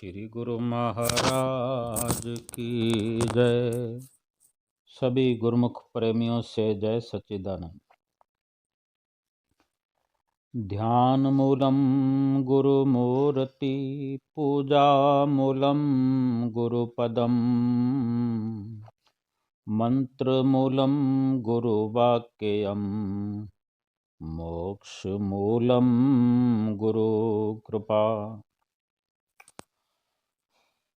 श्री गुरु महाराज की जय। सभी गुरुमुख प्रेमियों से जय सच्चिदानंद। ध्यान मूलम गुरुमूर्ति पूजा मूलम गुरुपदम मंत्र मूलम गुरुवाक्यम मोक्ष मूलम गुरु कृपा।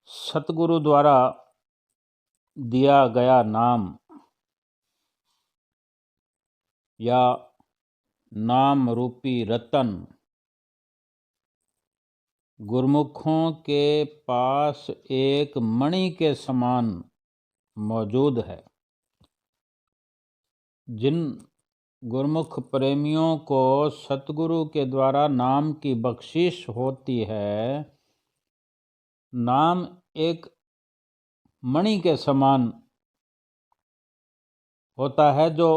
सतगुरु द्वारा दिया गया नाम या नाम रूपी रतन गुरुमुखों के पास एक मणि के समान मौजूद है। जिन गुरुमुख प्रेमियों को सतगुरु के द्वारा नाम की बख्शिश होती है, नाम एक मणि के समान होता है जो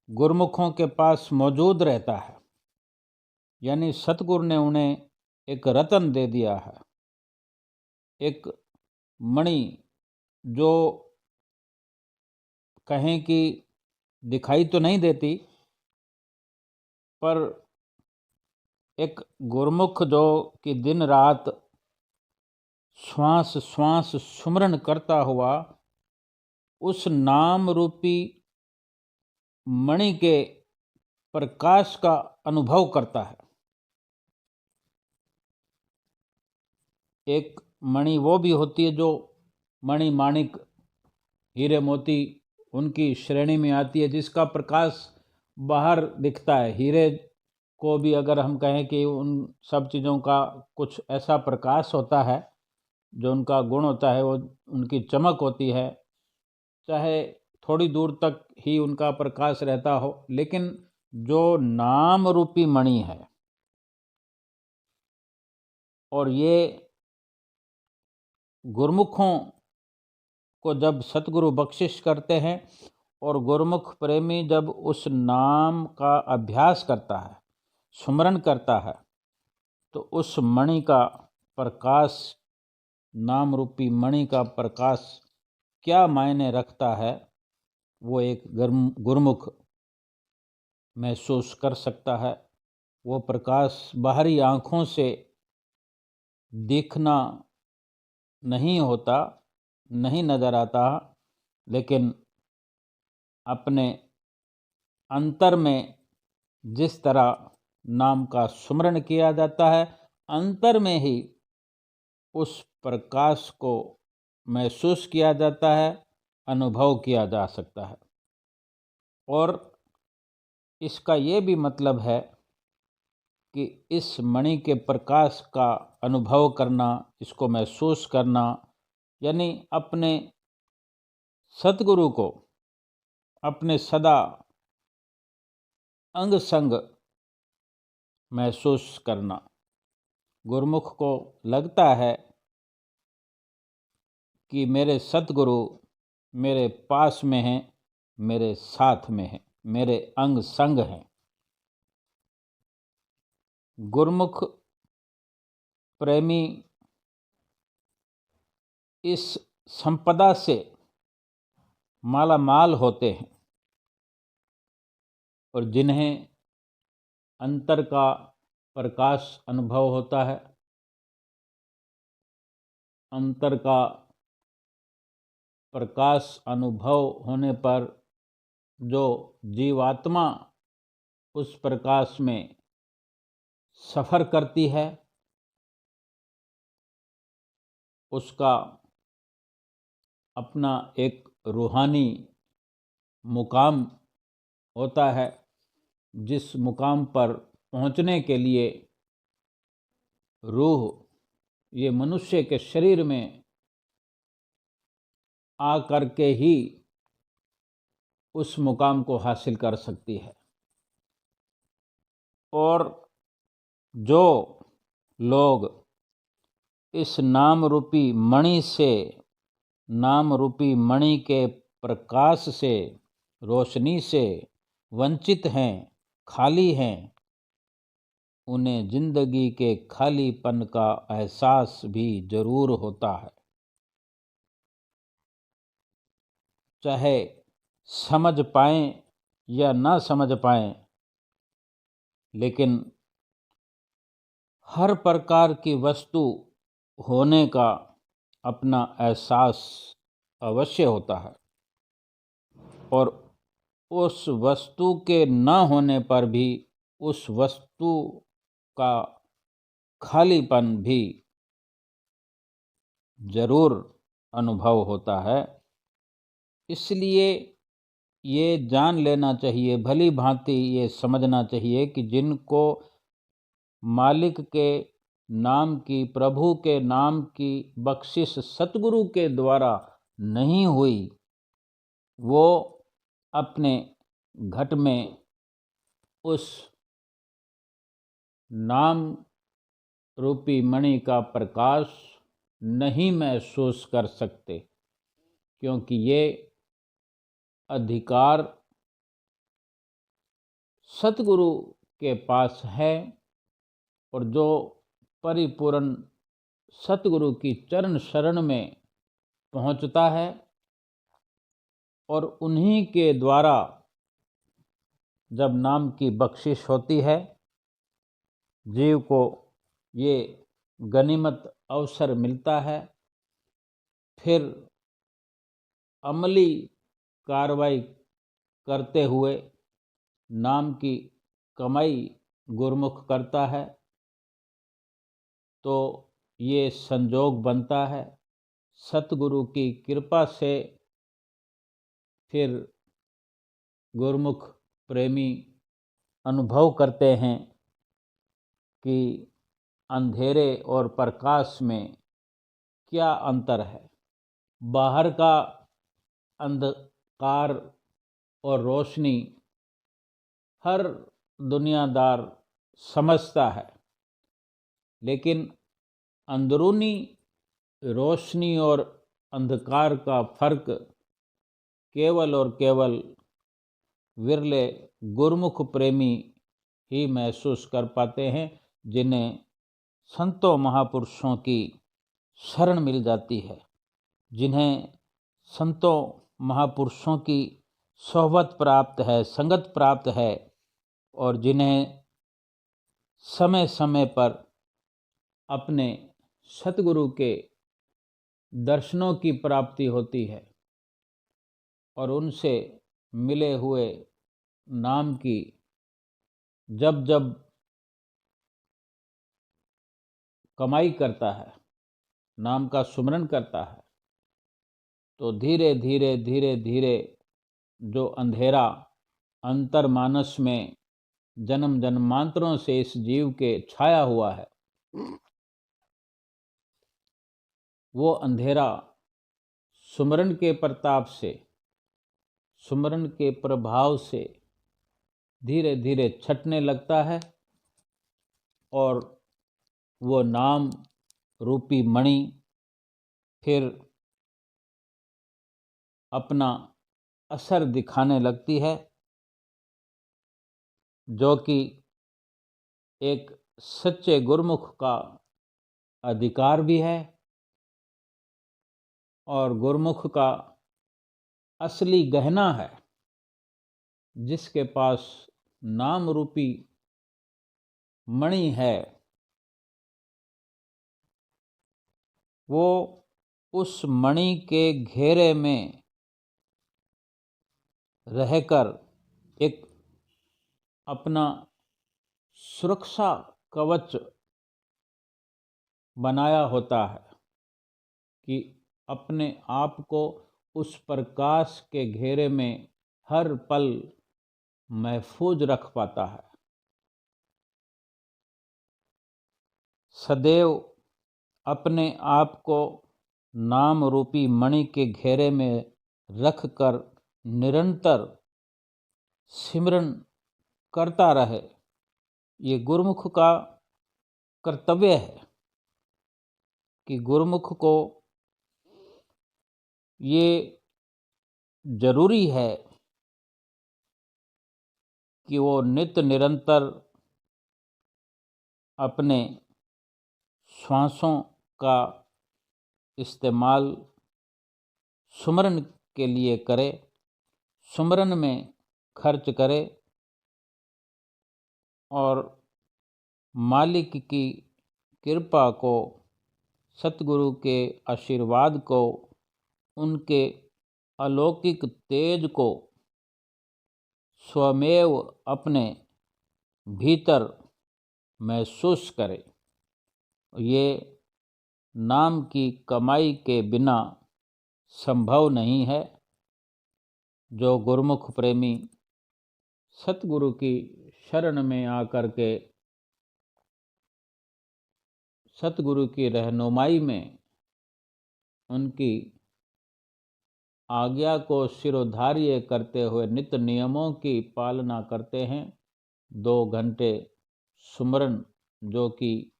गुरुमुखों के पास मौजूद रहता है। यानी सतगुरु ने उन्हें एक रतन दे दिया है, एक मणि जो कहें कि दिखाई तो नहीं देती, पर एक गुरुमुख जो कि दिन रात श्वास श्वास सुमरन करता हुआ उस नाम रूपी मणि के प्रकाश का अनुभव करता है। एक मणि वो भी होती है जो मणि माणिक हीरे मोती उनकी श्रेणी में आती है, जिसका प्रकाश बाहर दिखता है। हीरे को भी अगर हम कहें कि उन सब चीज़ों का कुछ ऐसा प्रकाश होता है, जो उनका गुण होता है, वो उनकी चमक होती है, चाहे थोड़ी दूर तक ही उनका प्रकाश रहता हो। लेकिन जो नाम रूपी मणि है, और ये गुरुमुखों को जब सतगुरु बख्शिश करते हैं और गुरुमुख प्रेमी जब उस नाम का अभ्यास करता है, सुमरन करता है, तो उस मणि का प्रकाश, नाम रूपी मणि का प्रकाश क्या मायने रखता है, वो एक गुरुमुख महसूस कर सकता है। वो प्रकाश बाहरी आँखों से देखना नहीं होता, नहीं नज़र आता, लेकिन अपने अंतर में जिस तरह नाम का सुमरन किया जाता है, अंतर में ही उस प्रकाश को महसूस किया जाता है, अनुभव किया जा सकता है। और इसका ये भी मतलब है कि इस मणि के प्रकाश का अनुभव करना, इसको महसूस करना, यानी अपने सतगुरु को अपने सदा अंग संग महसूस करना। गुरुमुख को लगता है कि मेरे सतगुरु मेरे पास में हैं, मेरे साथ में हैं, मेरे अंग संग हैं। गुरुमुख प्रेमी इस संपदा से माला माल होते हैं, और जिन्हें अंतर का प्रकाश अनुभव होता है, अंतर का प्रकाश अनुभव होने पर जो जीवात्मा उस प्रकाश में सफ़र करती है, उसका अपना एक रूहानी मुकाम होता है, जिस मुकाम पर पहुंचने के लिए रूह ये मनुष्य के शरीर में आ करके ही उस मुकाम को हासिल कर सकती है। और जो लोग इस नाम रूपी मणि से, नाम रूपी मणि के प्रकाश से, रोशनी से वंचित हैं, खाली हैं, उन्हें जिंदगी के खालीपन का एहसास भी जरूर होता है। चाहे समझ पाएं या ना समझ पाएं, लेकिन हर प्रकार की वस्तु होने का अपना एहसास अवश्य होता है, और उस वस्तु के न होने पर भी उस वस्तु का खालीपन भी जरूर अनुभव होता है। इसलिए ये जान लेना चाहिए, भली भांति ये समझना चाहिए कि जिनको मालिक के नाम की, प्रभु के नाम की बख्शिश सतगुरु के द्वारा नहीं हुई, वो अपने घट में उस नाम रूपी मणि का प्रकाश नहीं महसूस कर सकते, क्योंकि ये अधिकार सतगुरु के पास है, और जो परिपूर्ण सतगुरु की चरण शरण में पहुंचता है और उन्हीं के द्वारा जब नाम की बख्शिश होती है, जीव को ये गनीमत अवसर मिलता है, फिर अमली कार्रवाई करते हुए नाम की कमाई गुरमुख करता है, तो ये संजोग बनता है। सतगुरु की कृपा से फिर गुरमुख प्रेमी अनुभव करते हैं कि अंधेरे और प्रकाश में क्या अंतर है। बाहर का अंधकार और रोशनी हर दुनियादार समझता है, लेकिन अंदरूनी रोशनी और अंधकार का फर्क केवल और केवल विरले गुरमुख प्रेमी ही महसूस कर पाते हैं, जिन्हें संतों महापुरुषों की शरण मिल जाती है, जिन्हें संतों महापुरुषों की सोहबत प्राप्त है, संगत प्राप्त है, और जिन्हें समय समय पर अपने सतगुरु के दर्शनों की प्राप्ति होती है, और उनसे मिले हुए नाम की जब जब कमाई करता है, नाम का सुमरन करता है, तो धीरे धीरे धीरे धीरे जो अंधेरा अंतर्मानस में जन्म जन्मांतरों से इस जीव के छाया हुआ है, वो अंधेरा सुमरन के प्रताप से, सुमरन के प्रभाव से धीरे धीरे छटने लगता है, और वो नाम रूपी मणि फिर अपना असर दिखाने लगती है, जो कि एक सच्चे गुरमुख का अधिकार भी है, और गुरमुख का असली गहना है। जिसके पास नाम रूपी मणि है, वो उस मणि के घेरे में रहकर एक अपना सुरक्षा कवच बनाया होता है, कि अपने आप को उस प्रकाश के घेरे में हर पल महफूज रख पाता है। सदैव अपने आप को नाम रूपी मणि के घेरे में रखकर निरंतर सिमरन करता रहे, ये गुरमुख का कर्तव्य है। कि गुरमुख को ये जरूरी है कि वो नित्य निरंतर अपने श्वासों का इस्तेमाल सुमरन के लिए करे, सुमरन में खर्च करे और मालिक की कृपा को, सतगुरु के आशीर्वाद को, उनके अलौकिक तेज को स्वमेव अपने भीतर महसूस करे। ये नाम की कमाई के बिना संभव नहीं है। जो गुरुमुख प्रेमी सतगुरु की शरण में आकर के सतगुरु की रहनुमाई में उनकी आज्ञा को शिरोधार्य करते हुए नित्य नियमों की पालना करते हैं, 2 घंटे सुमरन, जो कि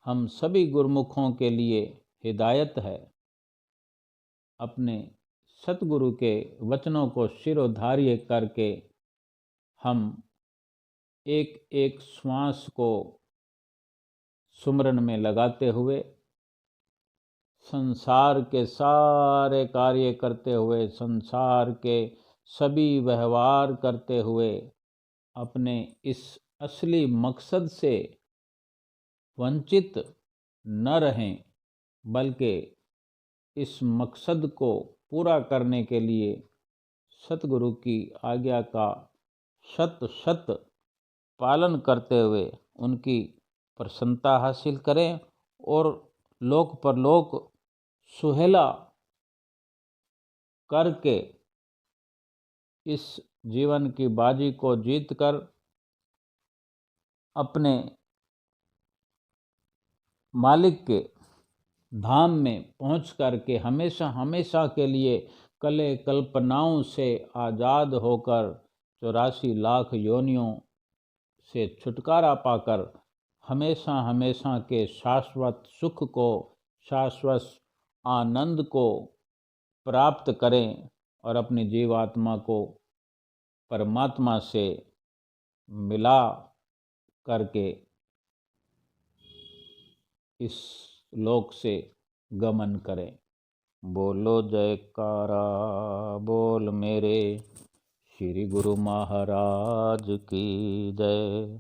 हम सभी गुरुमुखों के लिए हिदायत है, अपने सतगुरु के वचनों को शिरोधार्य करके हम एक एक श्वास को सुमरन में लगाते हुए संसार के सारे कार्य करते हुए, संसार के सभी व्यवहार करते हुए अपने इस असली मकसद से वंचित न रहें, बल्कि इस मकसद को पूरा करने के लिए सतगुरु की आज्ञा का शत शत पालन करते हुए उनकी प्रसन्नता हासिल करें और लोक परलोक सुहेला करके इस जीवन की बाजी को जीतकर अपने मालिक के धाम में पहुंच करके हमेशा हमेशा के लिए कले कल्पनाओं से आज़ाद होकर 84 लाख योनियों से छुटकारा पाकर हमेशा हमेशा के शाश्वत सुख को, शाश्वत आनंद को प्राप्त करें और अपनी जीवात्मा को परमात्मा से मिला करके इस लोक से गमन करें। बोलो जयकारा बोल मेरे श्री गुरु महाराज की जय।